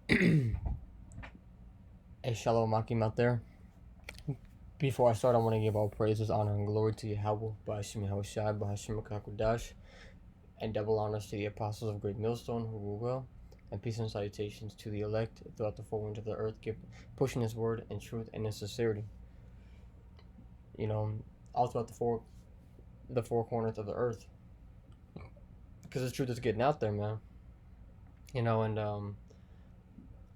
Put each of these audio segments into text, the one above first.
Hey, Shalom Akim out there. Before I start, I want to give all praises, honor, and glory to Yahweh, Ba'ashim Yahushai, Ba'ashim Kakudash, and double honors to the apostles of Great Millstone who rule well, and peace and salutations to the elect throughout the four winds of the earth, pushing His word in truth and in sincerity. All throughout the four corners of the earth, because the truth is getting out there, man. And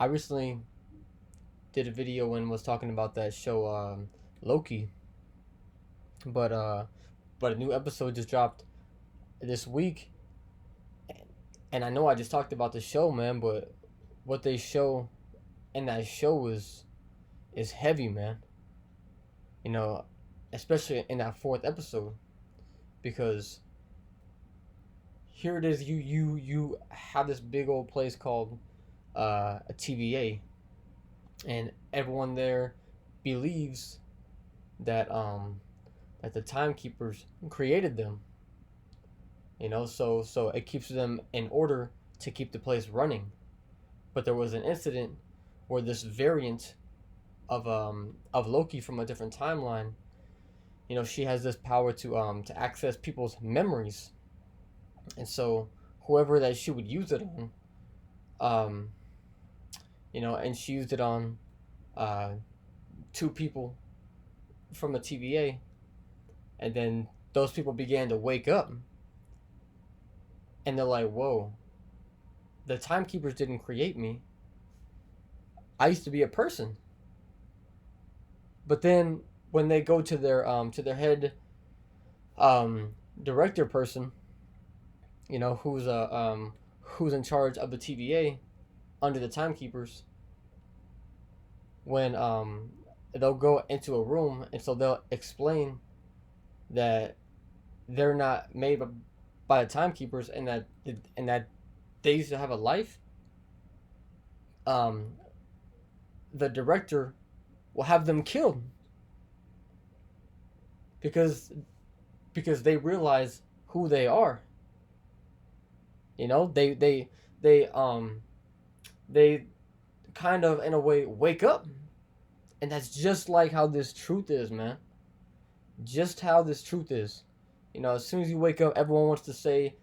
I recently did a video and was talking about that show, Loki, but a new episode just dropped this week, and I know I just talked about the show, man, but what they show in that show is heavy, man. You know, especially in that fourth episode, because here it is, you have this big old place called a TVA, and everyone there believes that the timekeepers created them. So it keeps them in order to keep the place running. But there was an incident where this variant of Loki from a different timeline, she has this power to access people's memories, and so whoever that she would use it on, and she used it on two people from the TVA, and then those people began to wake up, and they're like, "Whoa, the timekeepers didn't create me. I used to be a person." But then when they go to their head director person, who's in charge of the TVA under the timekeepers, when they'll go into a room, and so they'll explain that they're not made by the timekeepers, and that they used to have a life. um the director will have them killed because they realize who they are. They kind of, in a way, wake up, and that's just like how this truth is, man. Just how this truth is. As soon as you wake up, everyone wants to say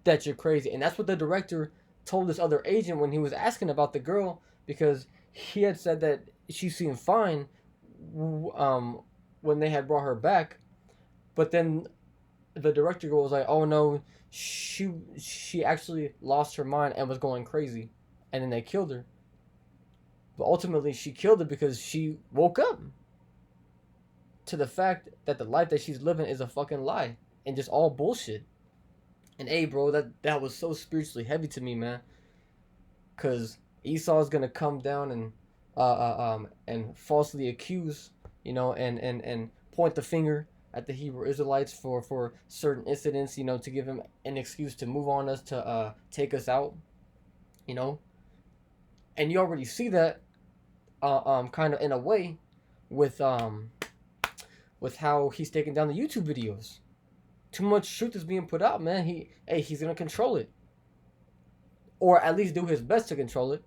that you're crazy, and that's what the director told this other agent when he was asking about the girl, because he had said that she seemed fine when they had brought her back, but then the director was like, "Oh no, she actually lost her mind and was going crazy," and then they killed her. But ultimately, she killed her because she woke up to the fact that the life that she's living is a fucking lie and just all bullshit. And hey, bro, that was so spiritually heavy to me, man. Cause Esau's gonna come down and falsely accuse, and point the finger at the Hebrew Israelites for certain incidents, to give him an excuse to move on us, to take us out, you know. And you already see that, kind of in a way, with how he's taking down the YouTube videos. Too much truth is being put out, man. He's gonna control it, or at least do his best to control it.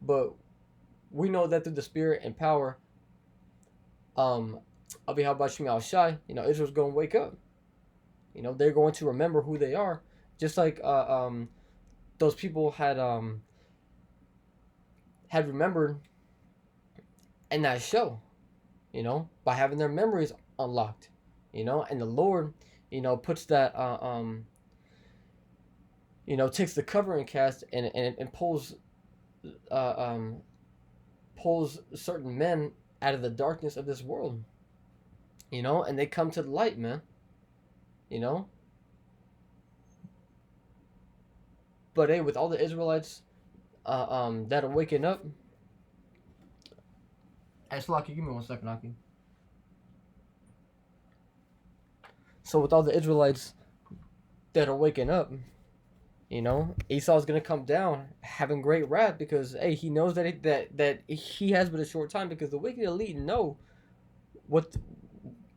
But we know that through the spirit and power, of Yahweh Shemi Shai, Israel's gonna wake up. They're going to remember who they are, just like those people had remembered in that show, by having their memories unlocked, and the Lord, puts that, takes the covering cast and pulls certain men out of the darkness of this world, and they come to the light, man, you know. But hey, with all the Israelites that are waking up, hey, Slocky, give me 1 second, Aki. So with all the Israelites that are waking up, Esau's gonna come down having great wrath, because hey, he knows that he has but a short time, because the wicked elite know what,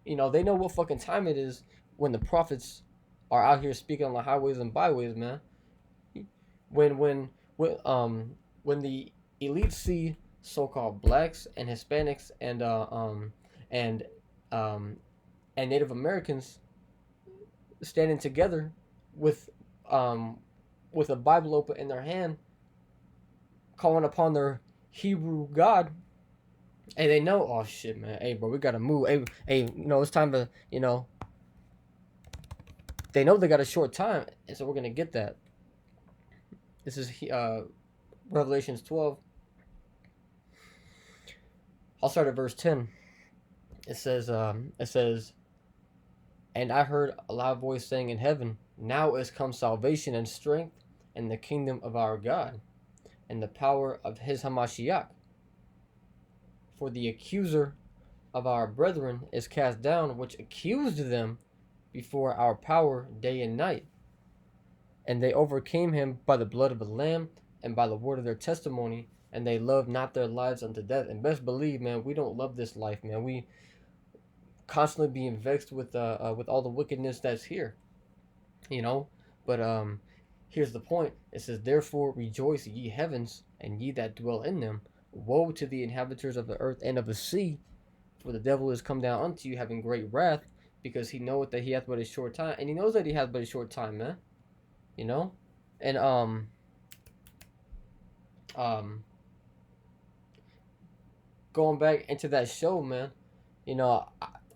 they know what fucking time it is when the prophets are out here speaking on the highways and byways, man. When when the elites see so-called blacks and Hispanics and um and Native Americans standing together with um with a Bible open in their hand, calling upon their Hebrew God, hey, they know, oh shit, man, hey, bro, we gotta move. Hey, it's time to, they know they got a short time, and so we're gonna get that. This is Revelations 12. I'll start at verse 10. It says, and I heard a loud voice saying in heaven, now is come salvation and strength and the kingdom of our God and the power of his Hamashiach. For the accuser of our brethren is cast down, which accused them before our power day and night. And they overcame him by the blood of the Lamb and by the word of their testimony, and they loved not their lives unto death. And best believe, man, we don't love this life, man. We constantly being vexed with all the wickedness that's here, you know. But here's the point. It says, therefore rejoice, ye heavens, and ye that dwell in them. Woe to the inhabitants of the earth and of the sea, for the devil is come down unto you, having great wrath, because he knoweth that he hath but a short time, and he knows that he hath but a short time, man. You know, and um, going back into that show, man.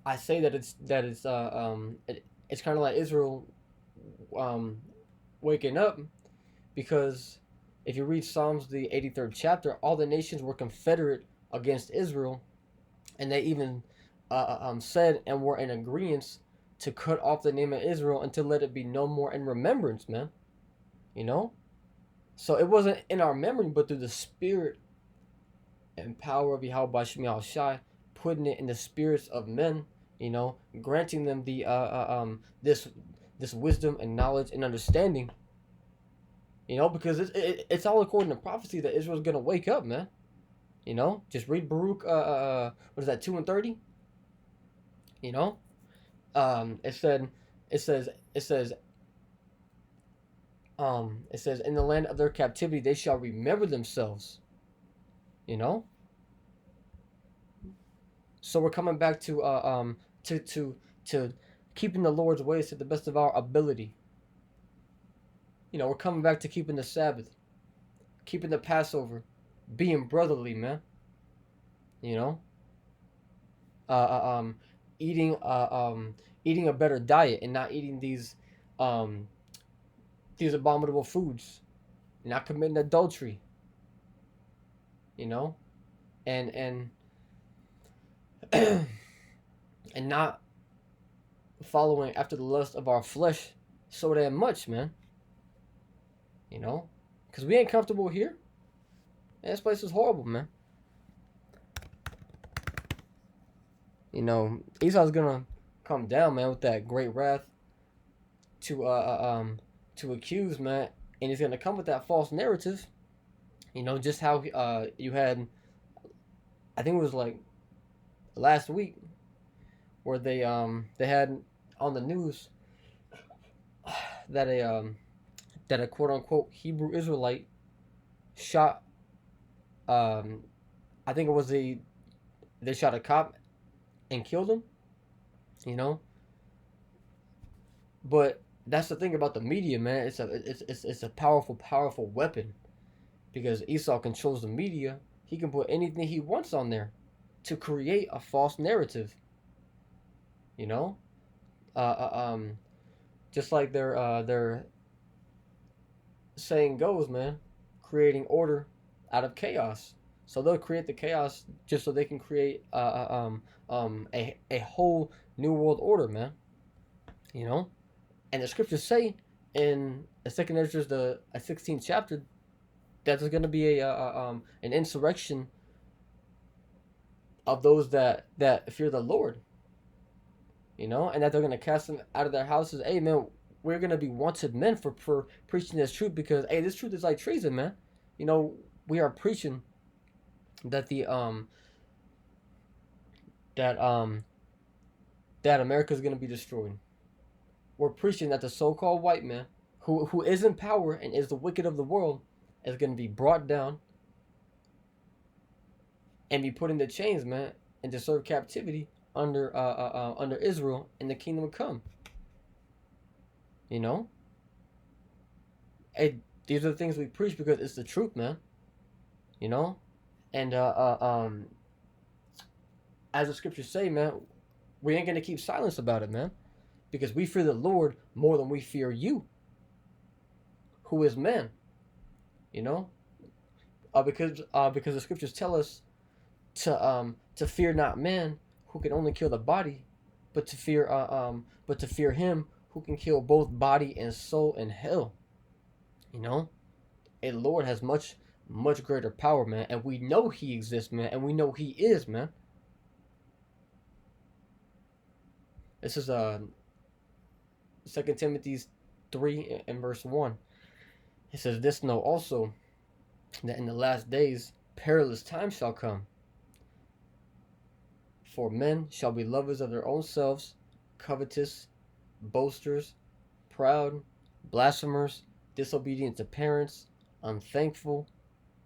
I say that it's kind of like Israel um waking up, because if you read Psalms the 83rd chapter, all the nations were confederate against Israel, and they even said and were in agreement to cut off the name of Israel and to let it be no more in remembrance, man. You know? So it wasn't in our memory, but through the spirit and power of Yahweh Shemi Shai, putting it in the spirits of men, granting them the this wisdom and knowledge and understanding. Because it's all according to prophecy that Israel's gonna wake up, man. Just read Baruch. What is that? 2:30. It said, it says, it says, it says, in the land of their captivity they shall remember themselves. So we're coming back to keeping the Lord's ways to the best of our ability. We're coming back to keeping the Sabbath, keeping the Passover, being brotherly, man. Eating eating a better diet and not eating these abominable foods, not committing adultery, and and not following after the lust of our flesh so damn much, man. Because we ain't comfortable here. Man, this place is horrible, man. Esau's gonna come down, man, with that great wrath to accuse, man, and he's gonna come with that false narrative. Just how you had, I think it was like last week, where they had on the news that a quote unquote Hebrew Israelite shot, I think it was they shot a cop and killed him. But that's the thing about the media, man. It's a powerful weapon, because Esau controls the media. He can put anything he wants on there to create a false narrative. Just like their saying goes, man, creating order out of chaos. So they'll create the chaos just so they can create a whole new world order, man. And the scriptures say in the second Ezra, the 16th chapter, that there's going to be an insurrection of those that fear the Lord. And that they're going to cast them out of their houses. Hey, man, we're going to be wanted men for preaching this truth, because, hey, this truth is like treason, man. We are preaching that that America is going to be destroyed. We're preaching that the so-called white man, who is in power and is the wicked of the world, is going to be brought down, and be put into chains, man, and to serve captivity under Israel in the kingdom to come. You know, these are the things we preach because it's the truth, man. You know, and as the scriptures say, man, we ain't gonna keep silence about it, man, because we fear the Lord more than we fear you, who is man. You know, because the scriptures tell us to fear not man who can only kill the body, but to fear him who can kill both body and soul in hell. You know, a Lord has much greater power, man, and we know he exists, man, and we know he is, man. This is 2 Timothy 3 and verse 1. It says, "This know also, that in the last days perilous times shall come. For men shall be lovers of their own selves, covetous, boasters, proud, blasphemers, disobedient to parents, unthankful,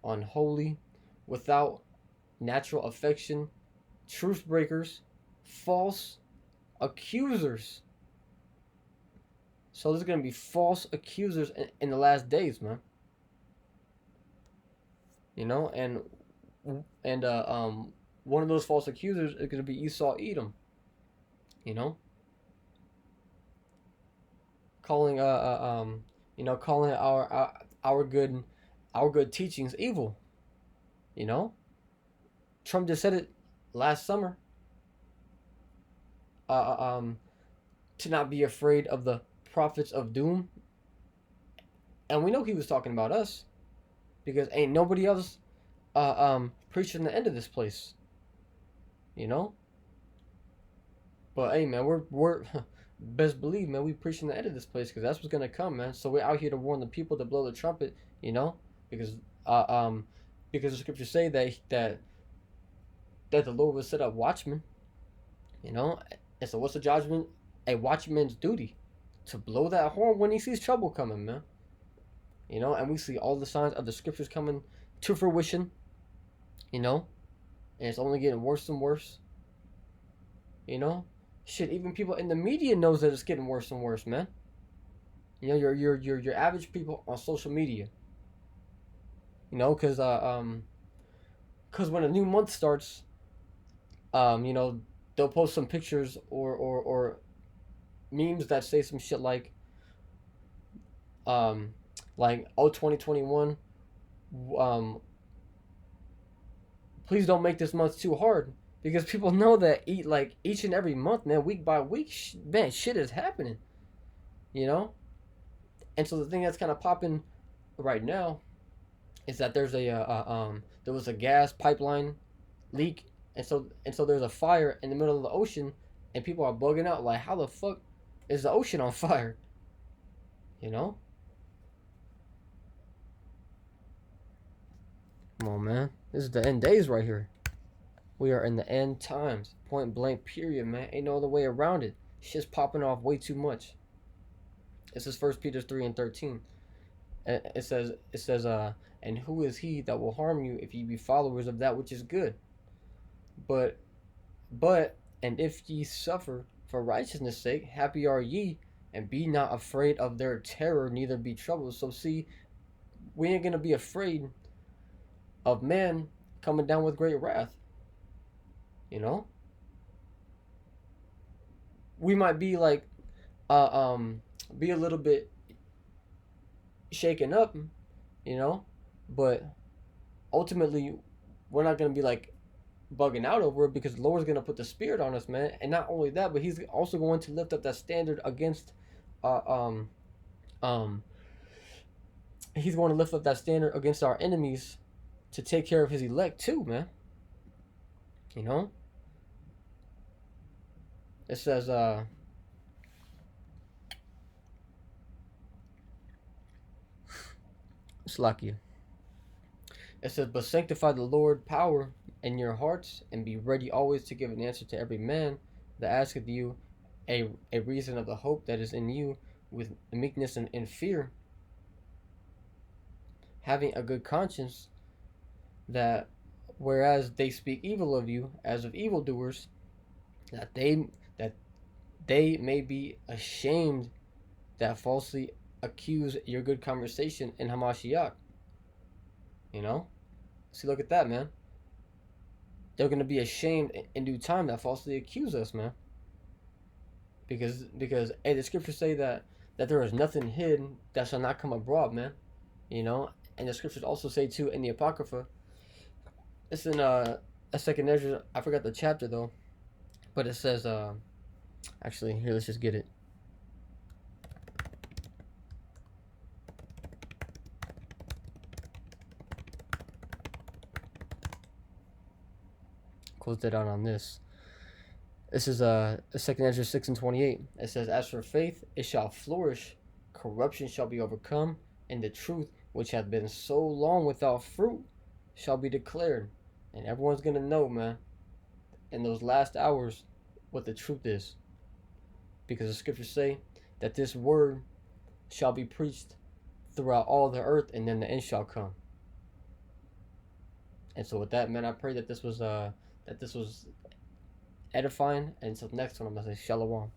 unholy, without natural affection, truth breakers, false accusers." So there's going to be false accusers in the last days, man. You know, and one of those false accusers is going to be Esau Edom. You know, calling calling our good teachings evil. You know, Trump just said it last summer. To not be afraid of the prophets of doom, and we know he was talking about us because ain't nobody else preaching the end of this place. You know, but hey, man, we're best believe, man, we preaching the end of this place because that's what's gonna come, man. So we're out here to warn the people to blow the trumpet, you know, because because the scriptures say that the Lord will set up watchmen, you know, and so what's the judgment? A watchman's duty to blow that horn when he sees trouble coming, man. You know, and we see all the signs of the scriptures coming to fruition, you know, and it's only getting worse and worse. You know, shit, even people in the media knows that it's getting worse and worse, man. You know, your average people on social media. You know, because when a new month starts, you know, they'll post some pictures or memes that say some shit like, oh, 2021, please don't make this month too hard, because people know that each and every month, man, week by week, man, shit is happening, you know. And so the thing that's kind of popping right now is that there was a gas pipeline leak, and so there's a fire in the middle of the ocean, and people are bugging out like, how the fuck is the ocean on fire? You know? Come on, man. This is the end days right here. We are in the end times. Point blank, period, man. Ain't no other way around it. Shit's popping off way too much. This is 1 Peter 3 and 13. It says, and who is he that will harm you if ye be followers of that which is good? But, and if ye suffer for righteousness' sake, happy are ye, and be not afraid of their terror, neither be troubled. So see, we ain't gonna be afraid of man coming down with great wrath. You know? We might be like, be a little bit shaken up, you know, but ultimately we're not gonna be like bugging out over it, because the Lord's gonna put the Spirit on us, man. And not only that, but He's also going to lift up that standard against, He's going to lift up that standard against our enemies to take care of His elect too, man. You know, it says, Slakia. It says, but sanctify the Lord power in your hearts, and be ready always to give an answer to every man that asketh you a reason of the hope that is in you, with meekness and in fear, having a good conscience, that whereas they speak evil of you as of evildoers, that that they may be ashamed that falsely accuse your good conversation in Hamashiach. You know? See, look at that, man. They're gonna be ashamed in due time that falsely accuse us, man. Because hey, the scriptures say that there is nothing hidden that shall not come abroad, man. You know, and the scriptures also say too in the Apocrypha. It's in a second Ezra. I forgot the chapter though, but it says actually here, let's just get it. Close that out on this. This is second Ezra 6:28. It says, "As for faith, it shall flourish, corruption shall be overcome, and the truth, which hath been so long without fruit, shall be declared." And everyone's gonna know, man, in those last hours, what the truth is, because the scriptures say that this word shall be preached throughout all the earth, and then the end shall come. And so, with that, man, I pray that this was edifying. And until next one, I'm gonna say shalom.